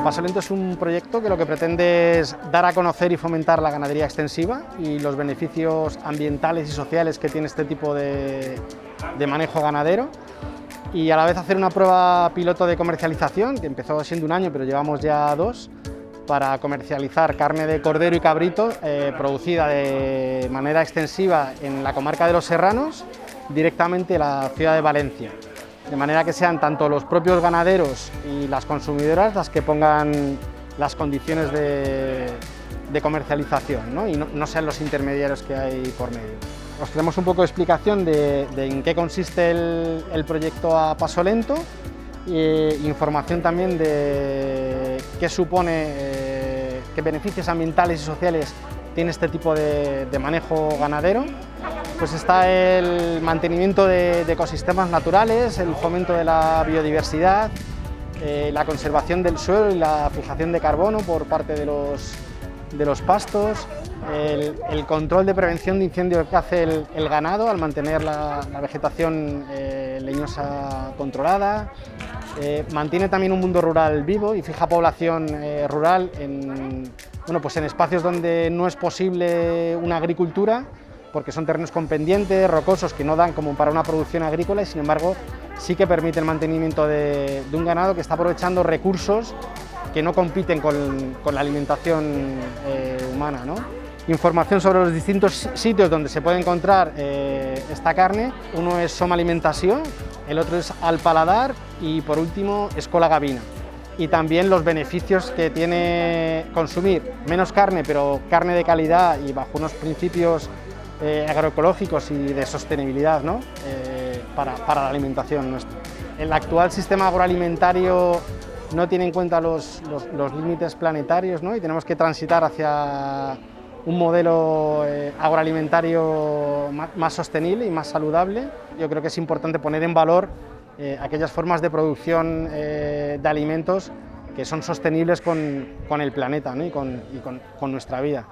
Paso Lento es un proyecto que lo que pretende es dar a conocer y fomentar la ganadería extensiva y los beneficios ambientales y sociales que tiene este tipo de manejo ganadero, y a la vez hacer una prueba piloto de comercialización, que empezó siendo 1 año, pero llevamos ya 2, para comercializar carne de cordero y cabrito producida de manera extensiva en la comarca de los Serranos, directamente en la ciudad de Valencia. De manera que sean tanto los propios ganaderos y las consumidoras las que pongan las condiciones de comercialización, ¿no? Y no sean los intermediarios que hay por medio. Os tenemos un poco de explicación de en qué consiste el proyecto a Paso Lento, información también de qué supone, qué beneficios ambientales y sociales tiene este tipo de manejo ganadero. Pues está el mantenimiento de ecosistemas naturales, el fomento de la biodiversidad, la conservación del suelo y la fijación de carbono por parte de los pastos, el control de prevención de incendios que hace el ganado al mantener la vegetación leñosa controlada, mantiene también un mundo rural vivo y fija población rural en espacios donde no es posible una agricultura, porque son terrenos con pendientes, rocosos, que no dan como para una producción agrícola, y sin embargo sí que permite el mantenimiento de un ganado que está aprovechando recursos que no compiten con la alimentación humana, ¿no? Información sobre los distintos sitios donde se puede encontrar esta carne. Uno es Som Alimentació, el otro es Al Paladar y por último Escola Gavina. Y también los beneficios que tiene consumir menos carne, pero carne de calidad y bajo unos principios agroecológicos y de sostenibilidad, ¿no? para la alimentación nuestra. El actual sistema agroalimentario no tiene en cuenta los límites planetarios, ¿no? Y tenemos que transitar hacia un modelo agroalimentario más sostenible y más saludable. Yo creo que es importante poner en valor aquellas formas de producción de alimentos que son sostenibles con el planeta, ¿no? y con nuestra vida.